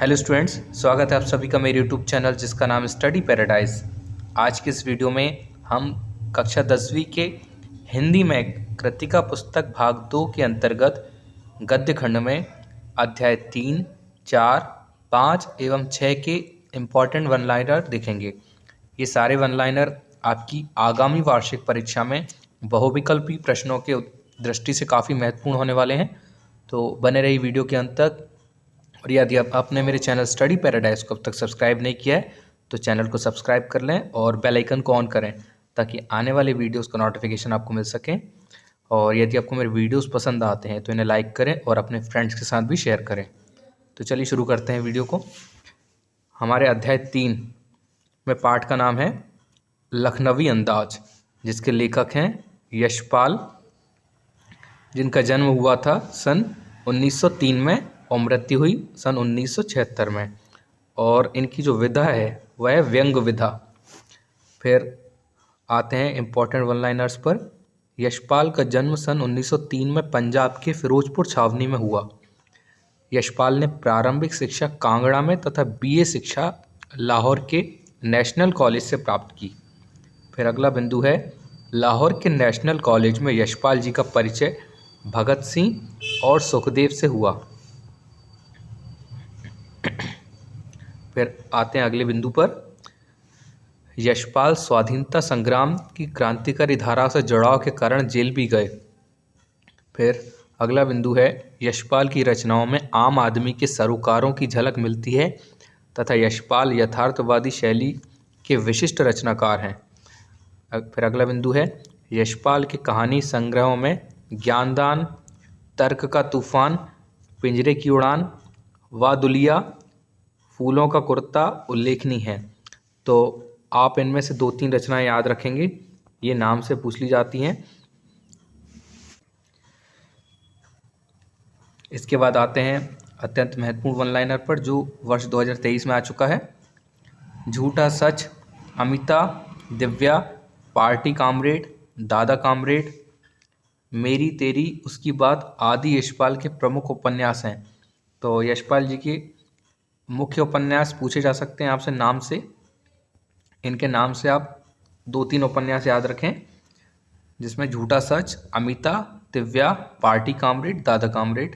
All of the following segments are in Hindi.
हेलो स्टूडेंट्स, स्वागत है आप सभी का मेरे यूट्यूब चैनल जिसका नाम स्टडी पैराडाइज। आज की इस वीडियो में हम कक्षा 10वीं के हिंदी में कृतिका पुस्तक भाग 2 के अंतर्गत गद्य खंड में अध्याय 3, 4, 5 एवं 6 के इम्पॉर्टेंट वन लाइनर देखेंगे। ये सारे वन लाइनर आपकी आगामी वार्षिक परीक्षा में बहुविकल्पी प्रश्नों के दृष्टि से काफ़ी महत्वपूर्ण होने वाले हैं, तो बने रही वीडियो के अंत तक। और यदि आपने मेरे चैनल स्टडी पैराडाइज को अब तक सब्सक्राइब नहीं किया है तो चैनल को सब्सक्राइब कर लें और बेल आइकन को ऑन करें ताकि आने वाले वीडियोस का नोटिफिकेशन आपको मिल सके। और यदि आपको मेरे वीडियोस पसंद आते हैं तो इन्हें लाइक करें और अपने फ्रेंड्स के साथ भी शेयर करें। तो चलिए शुरू करते हैं वीडियो को। हमारे अध्याय 3 में पाठ का नाम है लखनवी अंदाज, जिसके लेखक हैं यशपाल, जिनका जन्म हुआ था सन 1903 में और मृत्यु हुई सन 1976 में। और इनकी जो विधा है वह है व्यंग विधा। फिर आते हैं इम्पोर्टेंट वन लाइनर्स पर। यशपाल का जन्म सन 1903 में पंजाब के फिरोजपुर छावनी में हुआ। यशपाल ने प्रारंभिक शिक्षा कांगड़ा में तथा बीए शिक्षा लाहौर के नेशनल कॉलेज से प्राप्त की। फिर अगला बिंदु है लाहौर के नेशनल कॉलेज में यशपाल जी का परिचय भगत सिंह और सुखदेव से हुआ। फिर आते हैं अगले बिंदु पर। यशपाल स्वाधीनता संग्राम की क्रांतिकारी धारा से जुड़ाव के कारण जेल भी गए। फिर अगला बिंदु है यशपाल की रचनाओं में आम आदमी के सरोकारों की झलक मिलती है तथा यशपाल यथार्थवादी शैली के विशिष्ट रचनाकार हैं। फिर अगला बिंदु है यशपाल के कहानी संग्रहों में ज्ञानदान, तर्क का तूफान, पिंजरे की उड़ान, वादुलिया, फूलों का कुर्ता उल्लेखनीय है। तो आप इनमें से 2-3 रचनाएं याद रखेंगे, ये नाम से पूछ ली जाती हैं। इसके बाद आते हैं अत्यंत महत्वपूर्ण वन लाइनर पर जो वर्ष 2023 में आ चुका है। झूठा सच, अमिता, दिव्या, पार्टी कामरेड, दादा कामरेड, मेरी तेरी, उसकी बात आदि यशपाल के प्रमुख उपन्यास हैं। तो यशपाल जी के मुख्य उपन्यास पूछे जा सकते हैं आपसे नाम से। इनके नाम से आप 2-3 उपन्यास याद रखें, जिसमें झूठा सच, अमिता, दिव्या, पार्टी कामरेड, दादा कामरेड,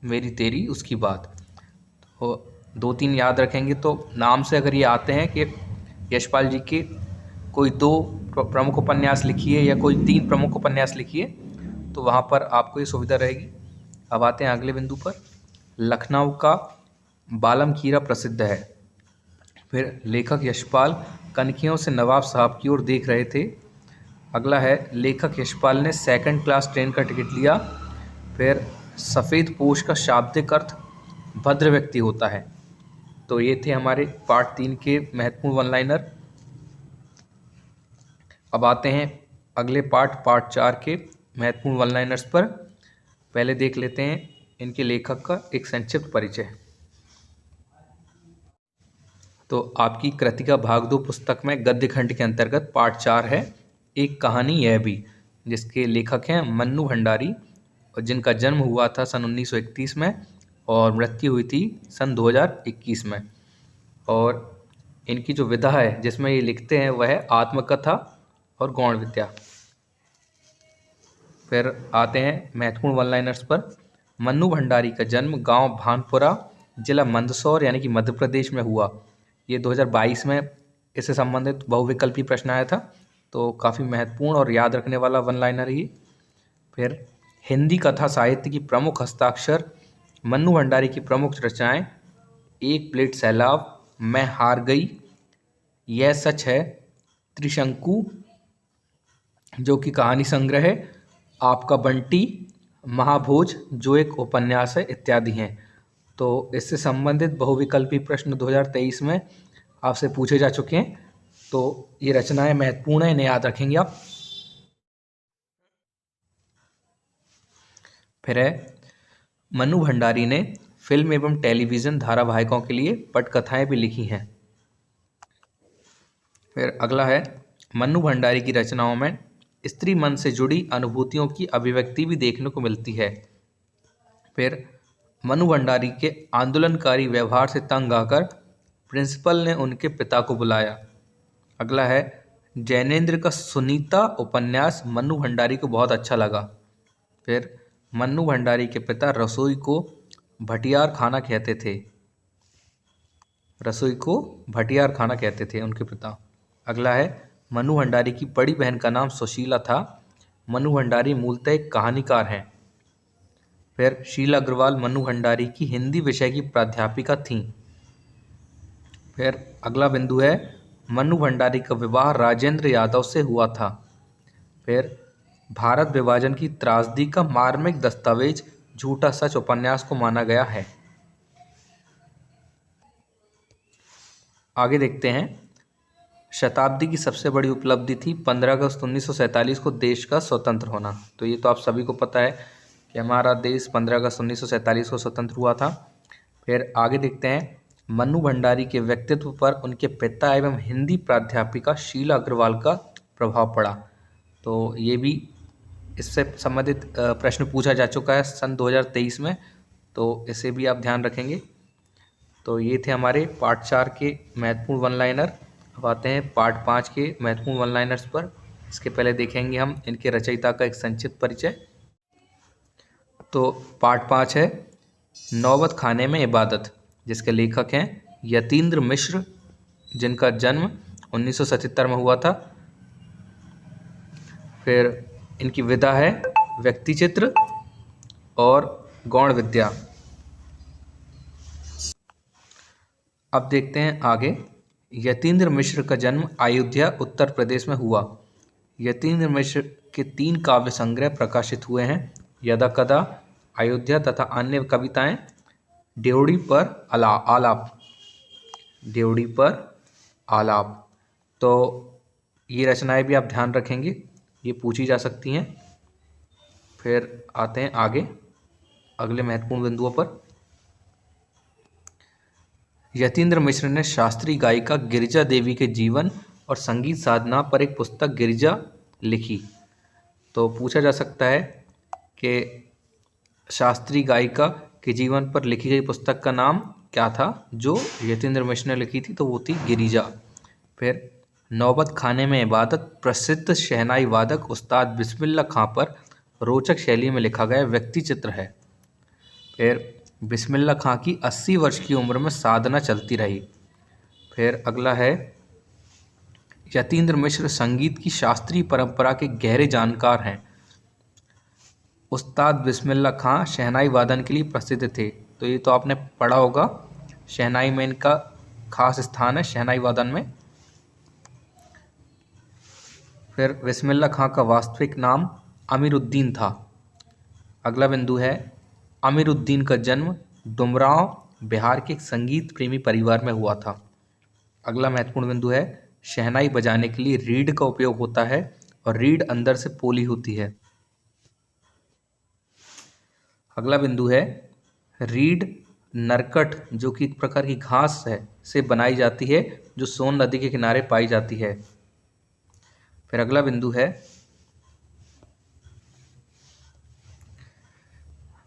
मेरी तेरी, उसकी बात। तो 2-3 याद रखेंगे तो नाम से अगर ये आते हैं कि यशपाल जी के कोई 2 प्रमुख उपन्यास लिखिए या कोई 3 प्रमुख उपन्यास लिखिए तो वहाँ पर आपको ये सुविधा रहेगी। अब आते हैं अगले बिंदु पर। लखनऊ का बालम खीरा प्रसिद्ध है। फिर लेखक यशपाल कनखियों से नवाब साहब की ओर देख रहे थे। अगला है लेखक यशपाल ने 2nd क्लास ट्रेन का टिकट लिया। फिर सफ़ेद पोश का शाब्दिक अर्थ भद्र व्यक्ति होता है। तो ये थे हमारे पार्ट 3 के महत्वपूर्ण वन लाइनर। अब आते हैं अगले पार्ट 4 के महत्वपूर्ण वन लाइनर्स पर। पहले देख लेते हैं इनके लेखक का एक संक्षिप्त परिचय। तो आपकी कृतिका भाग 2 पुस्तक में गद्य खंड के अंतर्गत पार्ट 4 है एक कहानी यह भी, जिसके लेखक हैं मन्नू भंडारी और जिनका जन्म हुआ था सन 1931 में और मृत्यु हुई थी सन 2021 में। और इनकी जो विधा है जिसमें ये लिखते हैं वह है आत्मकथा और गौण विद्या। फिर आते हैं महत्वपूर्ण वन लाइनर्स पर। मन्नू भंडारी का जन्म गांव भानपुरा, जिला मंदसौर यानी कि मध्य प्रदेश में हुआ। ये 2022 में इससे संबंधित बहुविकल्पी प्रश्न आया था, तो काफ़ी महत्वपूर्ण और याद रखने वाला वन लाइनर ही। फिर हिंदी कथा साहित्य की प्रमुख हस्ताक्षर मन्नू भंडारी की प्रमुख रचनाएं एक प्लेट सैलाब, मैं हार गई, यह सच है, त्रिशंकु जो कि कहानी संग्रह है, आपका बंटी, महाभोज जो एक उपन्यास है, इत्यादि हैं। तो इससे संबंधित बहुविकल्पी प्रश्न 2023 में आपसे पूछे जा चुके हैं, तो ये रचनाएं महत्वपूर्ण हैं, इन्हें याद रखेंगे आप। फिर है मन्नू भंडारी ने फिल्म एवं टेलीविज़न धारावाहिकों के लिए पटकथाएं भी लिखी हैं। फिर अगला है मन्नू भंडारी की रचनाओं में स्त्री मन से जुड़ी अनुभूतियों की अभिव्यक्ति भी देखने को मिलती है। फिर मनु भंडारी के आंदोलनकारी व्यवहार से तंग आकर प्रिंसिपल ने उनके पिता को बुलाया। अगला है, जैनेन्द्र का सुनीता उपन्यास मनु भंडारी को बहुत अच्छा लगा। फिर मनु भंडारी के पिता रसोई को भटियार खाना कहते थे। रसोई को भटियार खाना कहते थे उनके पिता। अगला है, मनु भंडारी की बड़ी बहन का नाम सुशीला था। मनु भंडारी मूलतः एक कहानीकार हैं। फिर शीला अग्रवाल मनु भंडारी की हिंदी विषय की प्राध्यापिका थीं। फिर अगला बिंदु है, मनु भंडारी का विवाह राजेंद्र यादव से हुआ था। फिर भारत विभाजन की त्रासदी का मार्मिक दस्तावेज झूठा सच उपन्यास को माना गया है। आगे देखते हैं, शताब्दी की सबसे बड़ी उपलब्धि थी 15 अगस्त 1947 को देश का स्वतंत्र होना। तो ये तो आप सभी को पता है कि हमारा देश 15 अगस्त 1947 को स्वतंत्र हुआ था। फिर आगे देखते हैं, मनु भंडारी के व्यक्तित्व पर उनके पिता एवं हिंदी प्राध्यापिका शीला अग्रवाल का प्रभाव पड़ा। तो ये भी इससे संबंधित प्रश्न पूछा जा चुका है सन 2023 में, तो इसे भी आप ध्यान रखेंगे। तो ये थे हमारे पार्ट 4 के महत्वपूर्ण वन लाइनर। अब आते हैं पार्ट 5 के महत्वपूर्ण वन लाइनर्स पर। इसके पहले देखेंगे हम इनके रचयिता का एक संक्षिप्त परिचय। तो पार्ट 5 है नौबत खाने में इबादत, जिसके लेखक हैं यतीन्द्र मिश्र, जिनका जन्म 1977 में हुआ था। फिर इनकी विधा है व्यक्ति चित्र और गौण विद्या। अब देखते हैं आगे, यतीन्द्र मिश्र का जन्म अयोध्या उत्तर प्रदेश में हुआ। यतीन्द्र मिश्र के 3 काव्य संग्रह प्रकाशित हुए हैं, यदा कदा, अयोध्या तथा अन्य कविताएं, ड्योढ़ी पर आलाप। ड्योढ़ी पर आलाप। तो ये रचनाएं भी आप ध्यान रखेंगे, ये पूछी जा सकती हैं। फिर आते हैं आगे अगले महत्वपूर्ण बिंदुओं पर। यतीन्द्र मिश्र ने शास्त्रीय गायिका गिरिजा देवी के जीवन और संगीत साधना पर एक पुस्तक गिरिजा लिखी। तो पूछा जा सकता है कि शास्त्रीय गायिका के जीवन पर लिखी गई पुस्तक का नाम क्या था जो यतीन्द्र मिश्र ने लिखी थी, तो वो थी गिरिजा। फिर नौबत खाने में इबादत प्रसिद्ध शहनाई वादक उस्ताद बिस्मिल्लाह खां पर रोचक शैली में लिखा गया व्यक्ति चित्र है। फिर बिस्मिल्लाह खां की 80 वर्ष की उम्र में साधना चलती रही। फिर अगला है, यतीन्द्र मिश्र संगीत की शास्त्रीय परंपरा के गहरे जानकार हैं। उस्ताद बिस्मिल्लाह खां शहनाई वादन के लिए प्रसिद्ध थे। तो ये तो आपने पढ़ा होगा, शहनाई में इनका खास स्थान है, शहनाई वादन में। फिर बिस्मिल्लाह खां का वास्तविक नाम अमीरुद्दीन था। अगला बिंदु है, अमीरुद्दीन का जन्म डुमरांव बिहार के एक संगीत प्रेमी परिवार में हुआ था। अगला महत्वपूर्ण बिंदु है, शहनाई बजाने के लिए रीड का उपयोग होता है और रीड अंदर से पोली होती है। अगला बिंदु है, रीड नरकट जो कि एक प्रकार की घास है से बनाई जाती है, जो सोन नदी के किनारे पाई जाती है। फिर अगला बिंदु है,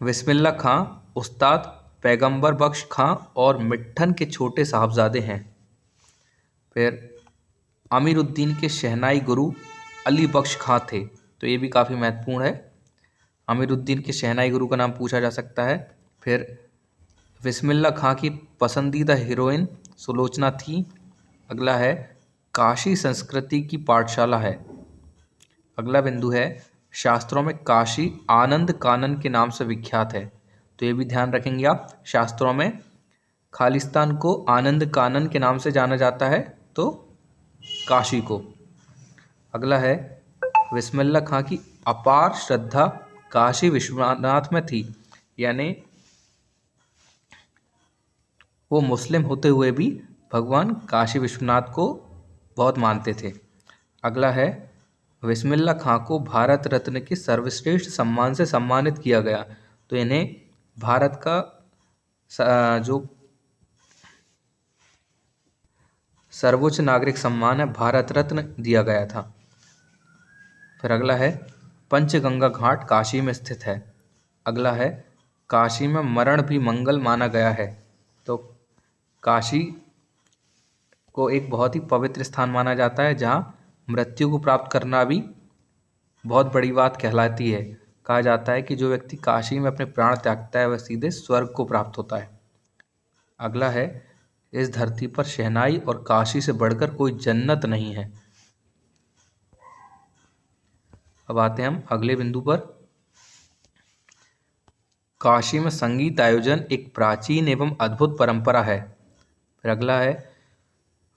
बिस्मिल्लाह खां उस्ताद पैगंबर बख्श खां और मिट्ठन के छोटे साहबजादे हैं। फिर अमीरुद्दीन के शहनाई गुरु अली बख्श खां थे। तो ये भी काफ़ी महत्वपूर्ण है, अमीरुद्दीन के शहनाई गुरु का नाम पूछा जा सकता है। फिर बिस्मिल्लाह खां की पसंदीदा हीरोइन सुलोचना थी। अगला है, काशी संस्कृति की पाठशाला है। अगला बिंदु है, शास्त्रों में काशी आनंद कानन के नाम से विख्यात है। तो ये भी ध्यान रखेंगे आप, शास्त्रों में खालिस्तान को आनंद कानन के नाम से जाना जाता है, तो काशी को। अगला है, बिस्मिल्लाह खां की अपार श्रद्धा काशी विश्वनाथ में थी, यानी वो मुस्लिम होते हुए भी भगवान काशी विश्वनाथ को बहुत मानते थे। अगला है, बिस्मिल्लाह खां को भारत रत्न के सर्वश्रेष्ठ सम्मान से सम्मानित किया गया। तो इन्हें भारत का जो सर्वोच्च नागरिक सम्मान है भारत रत्न दिया गया था। फिर अगला है, पंचगंगा घाट काशी में स्थित है। अगला है, काशी में मरण भी मंगल माना गया है। तो काशी को एक बहुत ही पवित्र स्थान माना जाता है जहाँ मृत्यु को प्राप्त करना भी बहुत बड़ी बात कहलाती है। कहा जाता है कि जो व्यक्ति काशी में अपने प्राण त्यागता है वह सीधे स्वर्ग को प्राप्त होता है। अगला है, इस धरती पर शहनाई और काशी से बढ़कर कोई जन्नत नहीं है। अब आते हैं हम अगले बिंदु पर। काशी में संगीत आयोजन एक प्राचीन एवं अद्भुत परंपरा है। फिर अगला है,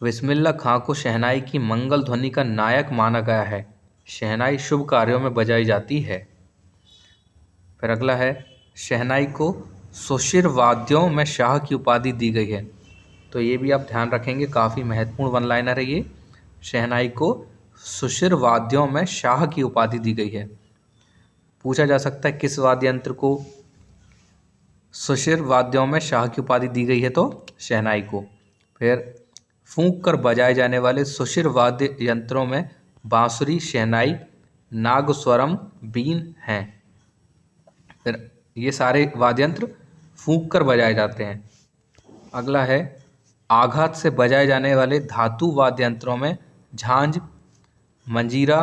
बिस्मिल्लाह खां को शहनाई की मंगल ध्वनि का नायक माना गया है। शहनाई शुभ कार्यों में बजाई जाती है। फिर अगला है, शहनाई को सुशिर वाद्यों में शाह की उपाधि दी गई है। तो ये भी आप ध्यान रखेंगे, काफ़ी महत्वपूर्ण वन लाइनर है ये। शहनाई को सुशिर वाद्यों में शाह की उपाधि दी गई है। पूछा जा सकता है किस वाद्य यंत्र को सुशिर वाद्यों में शाह की उपाधि दी गई है, तो शहनाई को। फिर फूंक कर बजाए जाने वाले सुशिर वाद्य यंत्रों में बांसुरी, शहनाई, नागस्वरम, बीन हैं। फिर ये सारे वाद्य यंत्र फूंक कर बजाए जाते हैं। अगला है, आघात से बजाए जाने वाले धातु वाद्य यंत्रों में झांझ, मंजीरा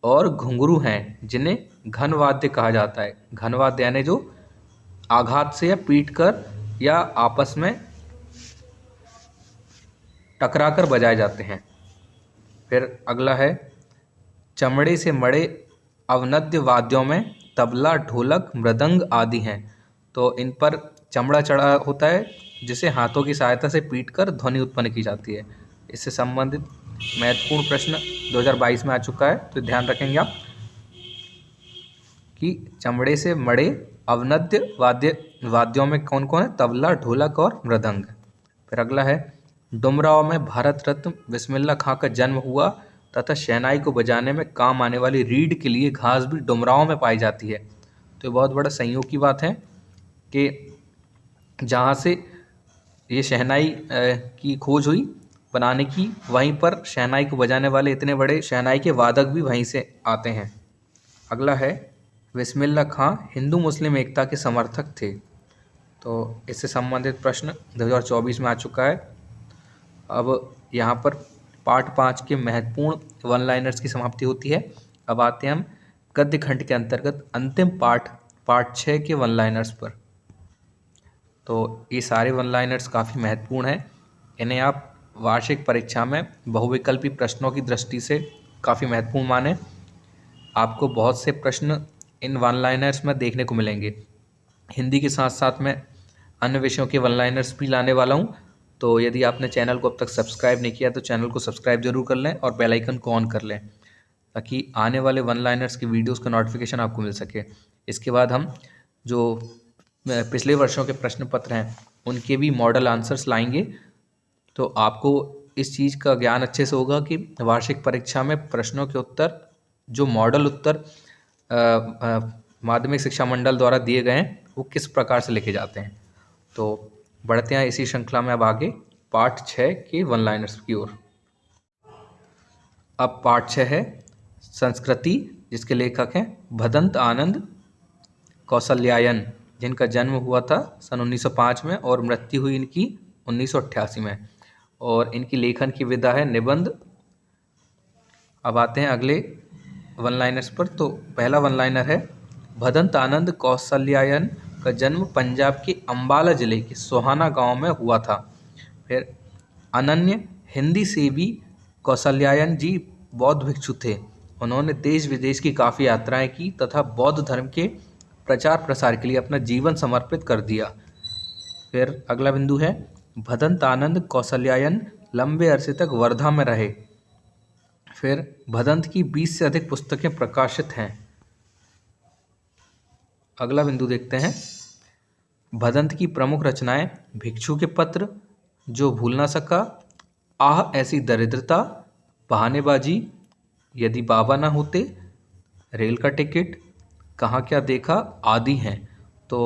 और घुंघरू हैं, जिन्हें घन वाद्य कहा जाता है। घन वाद्य यानी जो आघात से या पीट कर या आपस में टकरा कर बजाए जाते हैं। फिर अगला है, चमड़े से मड़े अवनद्य वाद्यों में तबला, ढोलक, मृदंग आदि हैं। तो इन पर चमड़ा चढ़ा होता है जिसे हाथों की सहायता से पीटकर ध्वनि उत्पन्न की जाती है। इससे संबंधित महत्वपूर्ण प्रश्न 2022 में आ चुका है, तो ध्यान रखेंगे आप कि चमड़े से मड़े अवनद्य वाद्यों में कौन कौन है? तबला, ढोलक और मृदंग। फिर अगला है, डुमराव में भारत रत्न बिस्मिल्लाह खां का जन्म हुआ तथा शहनाई को बजाने में काम आने वाली रीढ़ के लिए घास भी डुमराव में पाई जाती है। तो ये बहुत बड़ा संयोग की बात है कि जहाँ से ये शहनाई की खोज हुई बनाने की, वहीं पर शहनाई को बजाने वाले इतने बड़े शहनाई के वादक भी वहीं से आते हैं। अगला है, बिस्मिल्लाह खां हिंदू मुस्लिम एकता के समर्थक थे। तो इससे संबंधित प्रश्न 2024 में आ चुका है। अब यहाँ पर पार्ट 5 के महत्वपूर्ण वन लाइनर्स की समाप्ति होती है। अब आते हैं हम गद्य खंड के अंतर्गत अंतिम पार्ट 6 के वन लाइनर्स पर। तो ये सारे वन लाइनर्स काफ़ी महत्वपूर्ण हैं। इन्हें आप वार्षिक परीक्षा में बहुविकल्पी प्रश्नों की दृष्टि से काफ़ी महत्वपूर्ण माने। आपको बहुत से प्रश्न इन वन लाइनर्स में देखने को मिलेंगे। हिंदी के साथ साथ मैं अन्य विषयों के वन लाइनर्स भी लाने वाला हूँ। तो यदि आपने चैनल को अब तक सब्सक्राइब नहीं किया तो चैनल को सब्सक्राइब जरूर कर लें और बेल आइकन को ऑन कर लें, ताकि आने वाले वन लाइनर्स की वीडियोस का नोटिफिकेशन आपको मिल सके। इसके बाद हम जो पिछले वर्षों के प्रश्न पत्र हैं उनके भी मॉडल आंसर्स लाएंगे। तो आपको इस चीज़ का ज्ञान अच्छे से होगा कि वार्षिक परीक्षा में प्रश्नों के उत्तर, जो मॉडल उत्तर माध्यमिक शिक्षा मंडल द्वारा दिए गए हैं, वो किस प्रकार से लिखे जाते हैं। तो बढ़ते हैं इसी श्रृंखला में अब आगे पार्ट 6 के वन लाइनर्स की ओर। अब पार्ट 6 है संस्कृति, जिसके लेखक हैं भदंत आनंद कौशल्यायन, जिनका जन्म हुआ था सन 1905 में और मृत्यु हुई इनकी 1988 में, और इनकी लेखन की विधा है निबंध। अब आते हैं अगले वन लाइनर्स पर। तो पहला वन लाइनर है, भदंत आनंद कौशल्यायन का जन्म पंजाब के अंबाला जिले के सोहाना गांव में हुआ था। फिर अनन्य हिंदी सेवी कौशल्यायन जी बौद्ध भिक्षु थे। उन्होंने देश विदेश की काफ़ी यात्राएं की तथा बौद्ध धर्म के प्रचार प्रसार के लिए अपना जीवन समर्पित कर दिया। फिर अगला बिंदु है, भदंत आनंद कौशल्यायन लंबे अरसे तक वर्धा में रहे। फिर भदंत की 20 से अधिक पुस्तकें प्रकाशित हैं। अगला बिंदु देखते हैं, भदंत की प्रमुख रचनाएं भिक्षु के पत्र, जो भूल ना सका, आह ऐसी दरिद्रता, बहानेबाजी, यदि बाबा ना होते, रेल का टिकट, कहाँ क्या देखा आदि हैं। तो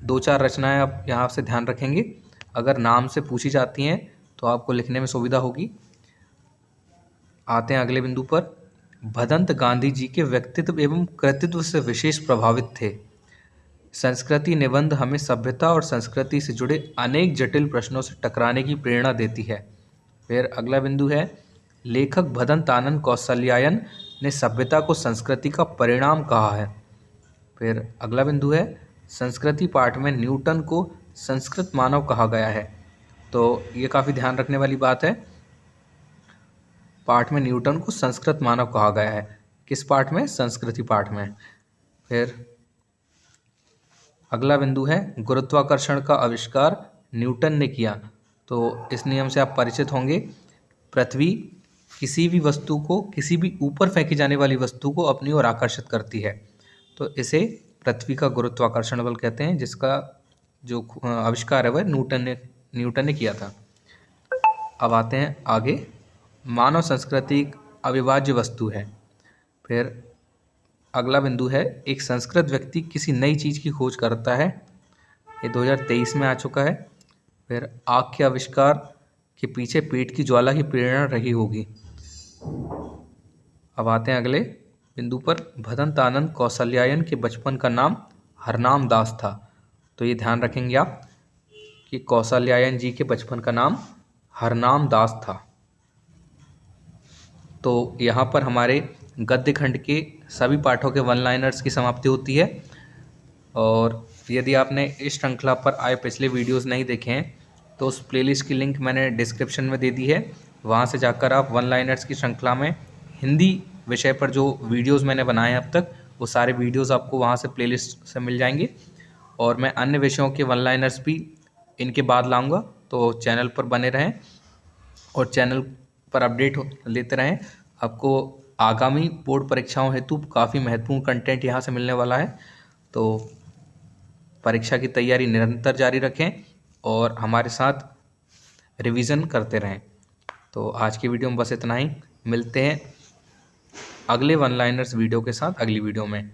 2-4 रचनाएं आप यहाँ से ध्यान रखेंगे, अगर नाम से पूछी जाती हैं तो आपको लिखने में सुविधा होगी। आते हैं अगले बिंदु पर, भदंत गांधी जी के व्यक्तित्व एवं कृतित्व से विशेष प्रभावित थे। संस्कृति निबंध हमें सभ्यता और संस्कृति से जुड़े अनेक जटिल प्रश्नों से टकराने की प्रेरणा देती है। फिर अगला बिंदु है, लेखक भदंतानंद कौशल्यायन ने सभ्यता को संस्कृति का परिणाम कहा है। फिर अगला बिंदु है, संस्कृति पाठ में न्यूटन को संस्कृत मानव कहा गया है। तो ये काफ़ी ध्यान रखने वाली बात है, पाठ में न्यूटन को संस्कृत मानव कहा गया है। किस पाठ में? संस्कृति पाठ में। फिर अगला बिंदु है, गुरुत्वाकर्षण का आविष्कार न्यूटन ने किया। तो इस नियम से आप परिचित होंगे। पृथ्वी किसी भी वस्तु को, किसी भी ऊपर फेंकी जाने वाली वस्तु को अपनी ओर आकर्षित करती है, तो इसे पृथ्वी का गुरुत्वाकर्षण बल कहते हैं, जिसका जो आविष्कार है वह न्यूटन ने किया था। अब आते हैं आगे, मानव संस्कृति एक अविभाज्य वस्तु है। फिर अगला बिंदु है, एक संस्कृत व्यक्ति किसी नई चीज़ की खोज करता है। ये 2023 में आ चुका है। फिर आग के आविष्कार के पीछे पेट की ज्वाला की प्रेरणा रही होगी। अब आते हैं अगले बिंदु पर, भदंतानंद कौशल्यायन के बचपन का नाम हरनाम दास था। तो ये ध्यान रखेंगे आप कि कौशल्यायन जी के बचपन का नाम हरनाम दास था। तो यहाँ पर हमारे गद्य खंड के सभी पाठों के वन लाइनर्स की समाप्ति होती है। और यदि आपने इस श्रृंखला पर आए पिछले वीडियोस नहीं देखे हैं तो उस प्लेलिस्ट की लिंक मैंने डिस्क्रिप्शन में दे दी है। वहाँ से जाकर आप वन लाइनर्स की श्रृंखला में हिंदी विषय पर जो वीडियोस मैंने बनाए हैं अब तक, वो सारे वीडियोस आपको वहाँ से प्लेलिस्ट से मिल जाएंगे। और मैं अन्य विषयों के वन लाइनर्स भी इनके बाद लाऊँगा, तो चैनल पर बने रहें और चैनल पर अपडेट लेते रहें। आपको आगामी बोर्ड परीक्षाओं हेतु काफ़ी महत्वपूर्ण कंटेंट यहाँ से मिलने वाला है। तो परीक्षा की तैयारी निरंतर जारी रखें और हमारे साथ रिवीजन करते रहें। तो आज की वीडियो में बस इतना ही। मिलते हैं अगले वन लाइनर्स वीडियो के साथ अगली वीडियो में।